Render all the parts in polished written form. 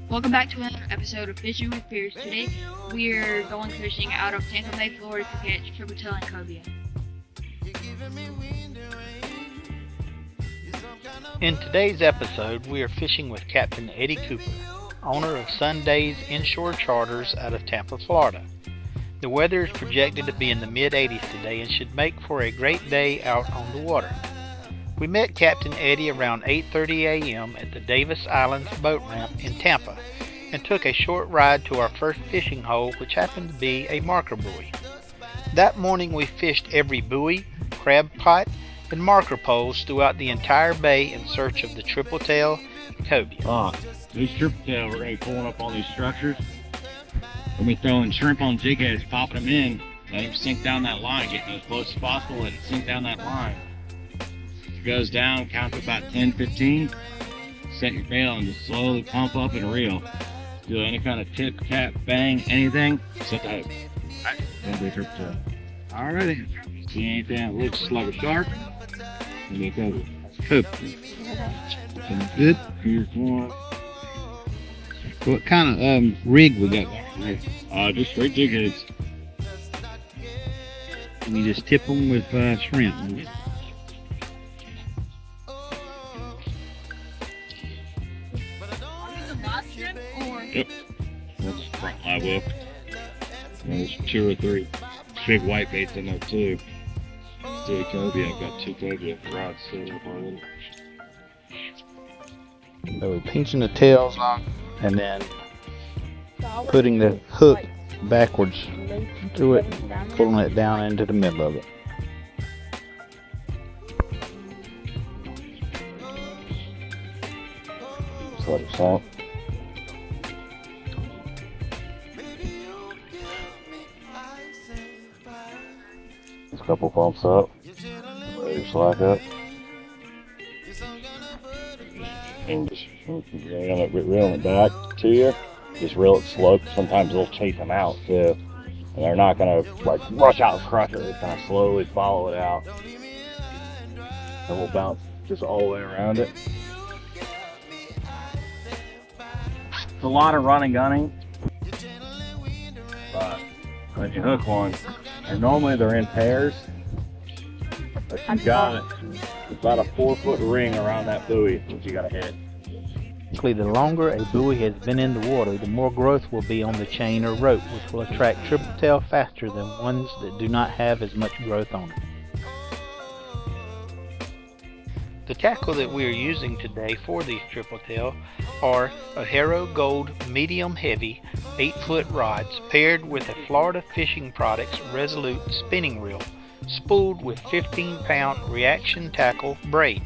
Welcome back to another episode of Fishing with Piers. Today we're going fishing out of Tampa Florida to catch Tripletail and Cobia. In today's episode, we are fishing with Captain Eddie Cooper, owner of Sunday's Inshore Charters out of Tampa, Florida. The weather is projected to be in the mid-80s today and should make for a great day out on the water. We met Captain Eddie around 8:30 a.m. at the Davis Islands boat ramp in Tampa and took a short ride to our first fishing hole, which happened to be a marker buoy. That morning we fished every buoy, crab pot, and marker poles throughout the entire bay in search of the Tripletail and Cobia. These Tripletail, we're going to be pulling up on these structures. We'll be throwing shrimp on jig heads, popping them in, let them sink down that line, getting as close as possible, let it sink down that line. Goes down, count to about 10, 15, set your bail and just slowly pump up and reel. Do any kind of tip, tap, bang, anything, set the hook. Alright, that'll be a Tripletail. Alrighty, see anything that looks like a shark? And you go, hook. Good, here's one. What kind of rig we got there? Just straight jig heads. And you just tip them with shrimp. Yep, that's front live well. There's 2 or 3 big white baits in there too. See a Cobia, I've got 2 Cobia rods sitting up already. So we're pinching the tails off and then putting the hook backwards through it, pulling it down into the middle of it. Just let it salt. Just a couple bumps up, let it slack up. And just reeling it back to you. Just reel it slow. Sometimes they'll chase them out too. And they're not gonna like rush out and crush it. They kind of slowly follow it out. And we'll bounce just all the way around it. It's a lot of running gunning. But when you hook one, and normally they're in pairs. But you got it. About a 4-foot ring around that buoy that you gotta hit. The longer a buoy has been in the water, the more growth will be on the chain or rope, which will attract Tripletail faster than ones that do not have as much growth on it. The tackle that we are using today for these Tripletail are a Harrow Gold medium heavy 8-foot rods paired with a Florida Fishing Products Resolute spinning reel, spooled with 15-pound reaction tackle braid.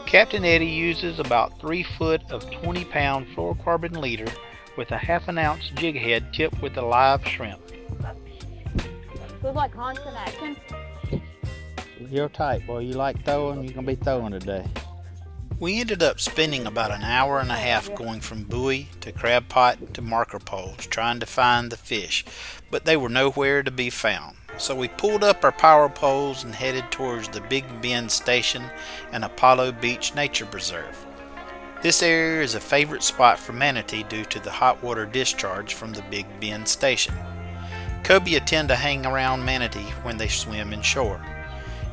Captain Eddie uses about 3 foot of 20-pound fluorocarbon leader with a ½ ounce jig head tipped with a live shrimp. Feels like constant action. You're tight, boy. You like throwing, you're going to be throwing today. We ended up spending about an hour and a half going from buoy to crab pot to marker poles trying to find the fish, but they were nowhere to be found. So we pulled up our power poles and headed towards the Big Bend Station and Apollo Beach Nature Preserve. This area is a favorite spot for manatee due to the hot water discharge from the Big Bend Station. Cobia tend to hang around manatee when they swim inshore.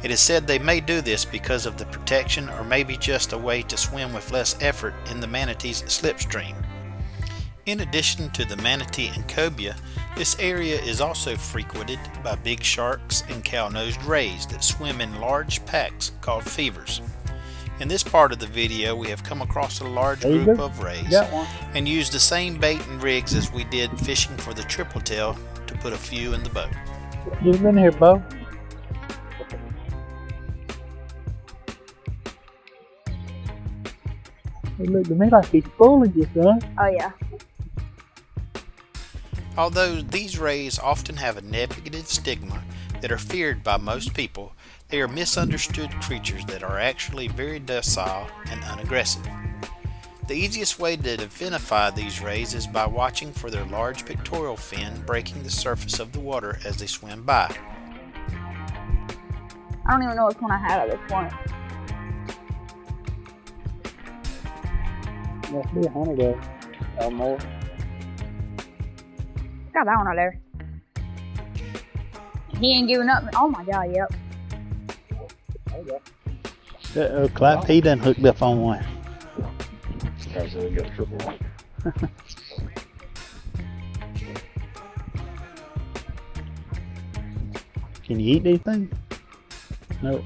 It is said they may do this because of the protection or maybe just a way to swim with less effort in the manatee's slipstream. In addition to the manatee and cobia, this area is also frequented by big sharks and Cownoised Rays that swim in large packs called fevers. In this part of the video we have come across a large group of rays and used the same bait and rigs as we did fishing for the Tripletail to put a few in the boat. Get in here, Bo. It looked to me like he's fooling you, son. Oh yeah. Although these rays often have a negative stigma that are feared by most people, they are misunderstood creatures that are actually very docile and unaggressive. The easiest way to identify these rays is by watching for their large pectoral fin breaking the surface of the water as they swim by. I don't even know which one I had at this point. Must be 100 of them. No more. Got that one right there. He ain't giving up. Oh my god, yep. Clap, he done hooked up on one. Okay, so we got a triple one. Can you eat these things? Nope.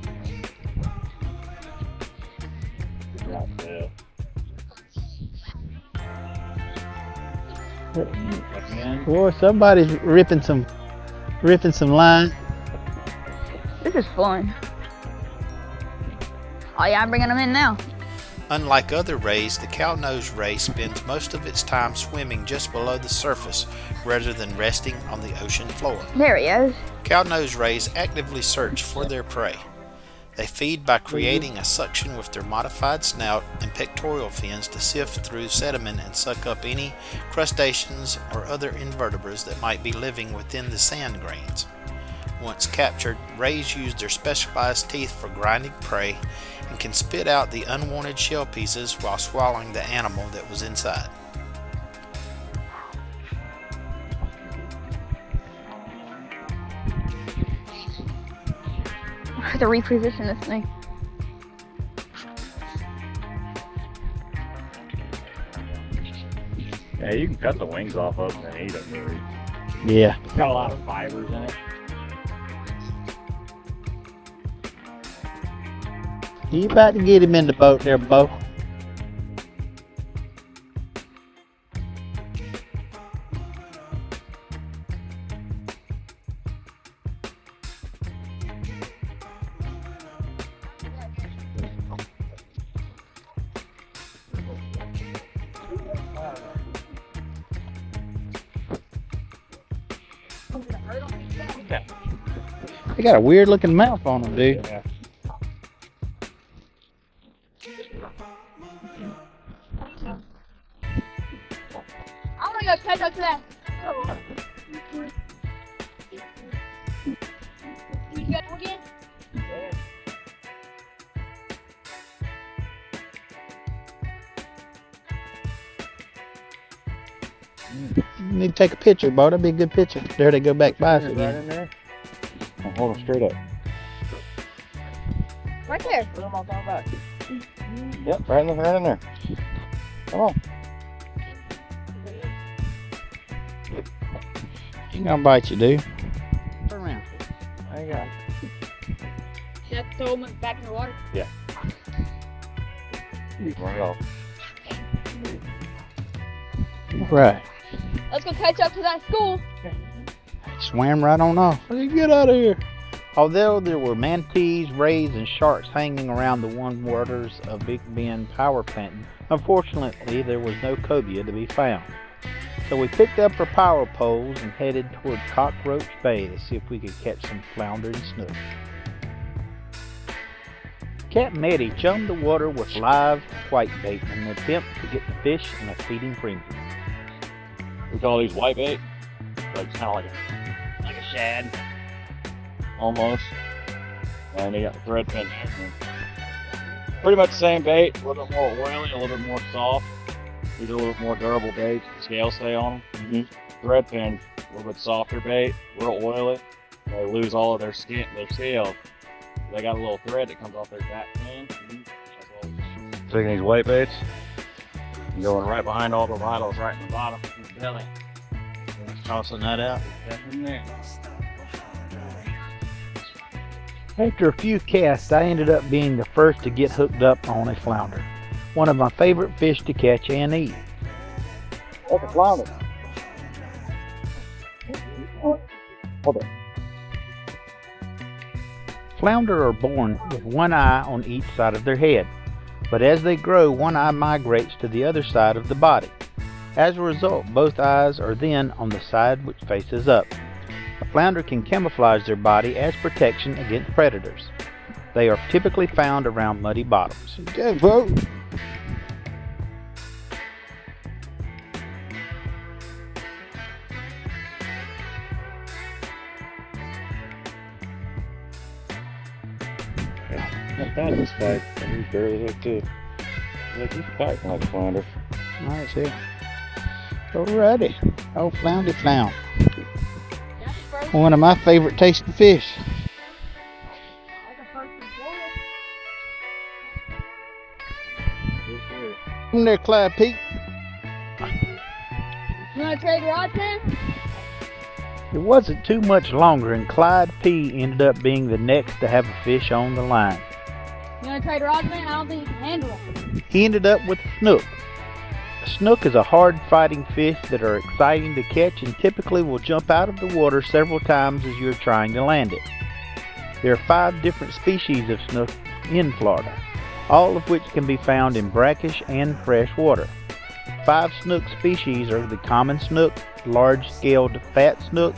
Boy, somebody's ripping some line. This is fun. Oh yeah, I'm bringing them in now. Unlike other rays, the Cownoised Ray spends most of its time swimming just below the surface rather than resting on the ocean floor. There he is. Cownoised rays actively search for their prey. They feed by creating a suction with their modified snout and pectoral fins to sift through sediment and suck up any crustaceans or other invertebrates that might be living within the sand grains. Once captured, rays use their specialized teeth for grinding prey and can spit out the unwanted shell pieces while swallowing the animal that was inside. I have to reposition this thing. Yeah, you can cut the wings off of them and eat them. Really. Yeah. It's got a lot of fibers in it. You about to get him in the boat there, Bo? They got a weird looking mouth on them, dude. Yeah. I want to go catch up to that. You got one again? You need to take a picture, Bo. That'd be a good picture. There they go back by us Right again. in there. Now hold them straight up. Right there. Put them on top back. Yep, right in there. Come on. He gonna bite you, dude. Turn around. There you go. Should I throw him back in the water? Right off. Right. Let's go catch up to that school. Swam right on off. Get out of here. Although there were manatees, rays, and sharks hanging around the warm waters of Big Bend power plant, unfortunately there was no cobia to be found. So we picked up our power poles and headed toward Cockroach Bay to see if we could catch some flounder and snook. Captain Eddie chummed the water with live whitebait in an attempt to get the fish in a feeding frenzy. We call these whitebait. Like kind of like a shad, almost. And they got the thread fin there. Pretty much the same bait, a little bit more oily, a little bit more soft. These are a little bit more durable baits. The scales stay on them. Thread fin, a little bit softer bait, real oily. They lose all of their skin, their scales. They got a little thread that comes off their back fin. Taking these whitebaits and going right behind all the vitals, right in the bottom of the belly. Tossing that out. That's in there. After a few casts, I ended up being the first to get hooked up on a flounder. One of my favorite fish to catch and eat. That's a flounder. Hold it. Flounder are born with one eye on each side of their head, but as they grow, one eye migrates to the other side of the body. As a result, both eyes are then on the side which faces up. A flounder can camouflage their body as protection against predators. They are typically found around muddy bottoms. Go, bro! Not bad this fight. He's barely hooked too. Look, he's fighting like a flounder. Alright, see. Alrighty. Oh, floundy flound. That's the first. One of my favorite tasting fish. That's the first in Florida. Come there, Clyde Pete. You wanna trade rods, man? It wasn't too much longer and Clyde P ended up being the next to have a fish on the line. You wanna trade rods, man? I don't think you can handle them. He ended up with a snook. A snook is a hard fighting fish that are exciting to catch and typically will jump out of the water several times as you're trying to land it. There are 5 different species of snook in Florida, all of which can be found in brackish and fresh water. 5 snook species are the common snook, large-scaled fat snook,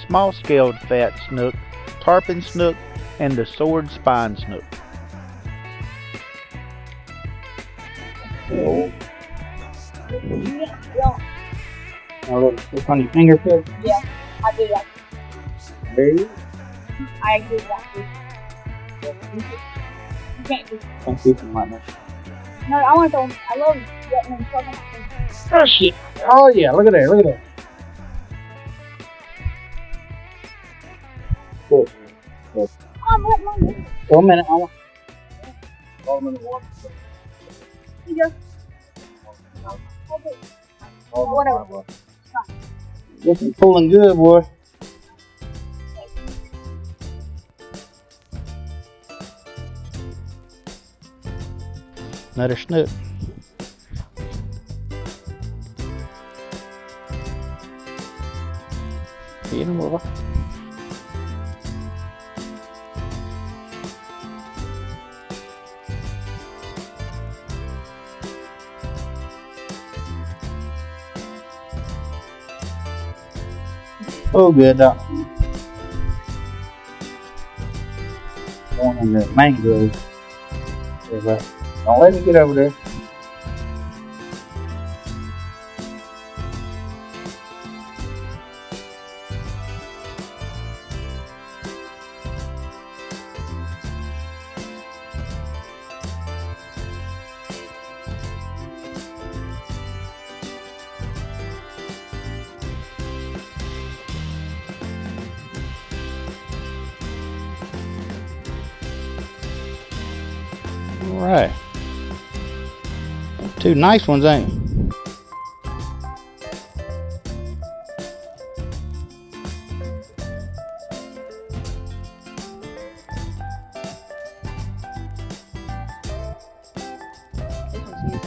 small-scaled fat snook, tarpon snook, and the sword spine snook. A little stick on your finger, Phil. Yeah, I do that. There you I agree with that too. You can't do go. Can't see from right now. No, I want to throw them. I love getting them stuck on my finger. Oh shit! Oh yeah! Look at there! Look at that! Good. I'm letting my finger. 1 minute. I want. You go. Okay. Whatever. This is pulling good, boy. Another snook. Get him over. Oh, good, Doc. Going in the mangrove. Don't let me get over there. Alright. 2 nice ones, ain't you? This one's huge.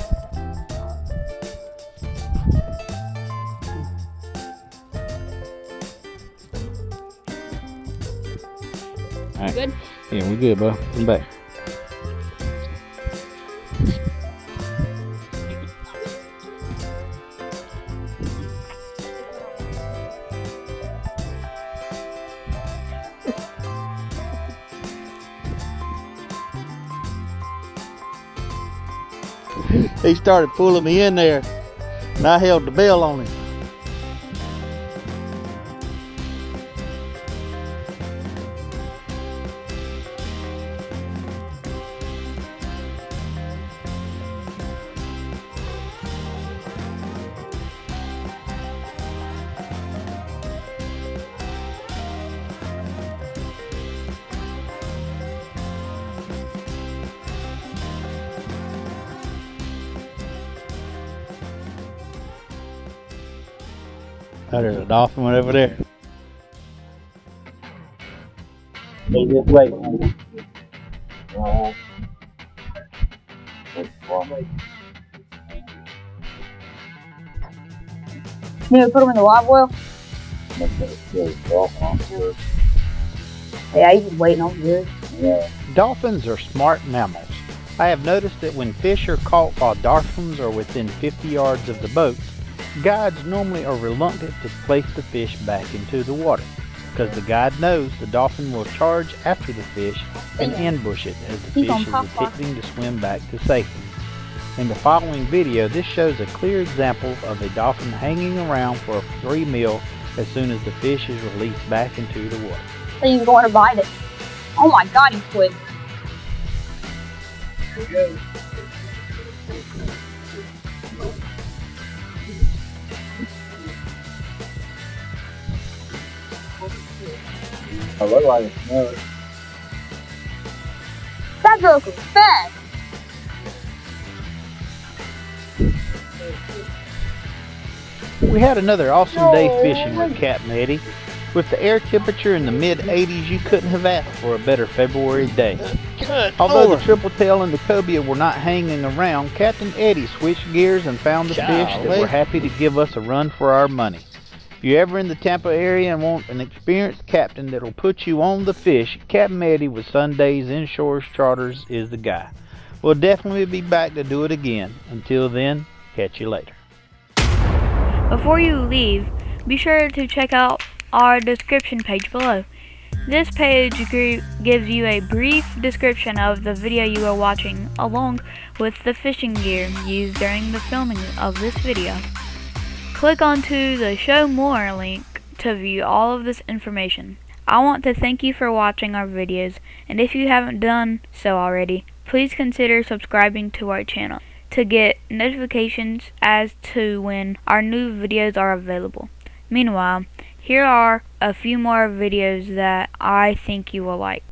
Alright. Good? Yeah, we good, bro. Come back. He started pulling me in there, and I held the bell on him. Oh, there's a dolphin one over there. They just wait. You gonna put them in the live well? Yeah, he's just waiting on good. Yeah. Dolphins are smart mammals. I have noticed that when fish are caught while dolphins are within 50 yards of the boats, guides normally are reluctant to place the fish back into the water because the guide knows the dolphin will charge after the fish and ambush it as the fish is attempting to swim back to safety. In the following video, this shows a clear example of a dolphin hanging around for a free meal as soon as the fish is released back into the water. So he's going to bite it. Oh my god, he's quick. Here we go. I look like a snook. That girl was fast. We had another awesome day fishing with Captain Eddie. With the air temperature in the mid-80s, you couldn't have asked for a better February day. Although the Tripletail and the Cobia were not hanging around, Captain Eddie switched gears and found the fish that were happy to give us a run for our money. If you're ever in the Tampa area and want an experienced captain that'll put you on the fish, Captain Eddie with Sunday's Inshore Charters is the guy. We'll definitely be back to do it again. Until then, catch you later. Before you leave, be sure to check out our description page below. This page gives you a brief description of the video you are watching, along with the fishing gear used during the filming of this video. Click onto the Show More link to view all of this information. I want to thank you for watching our videos, and if you haven't done so already, please consider subscribing to our channel to get notifications as to when our new videos are available. Meanwhile, here are a few more videos that I think you will like.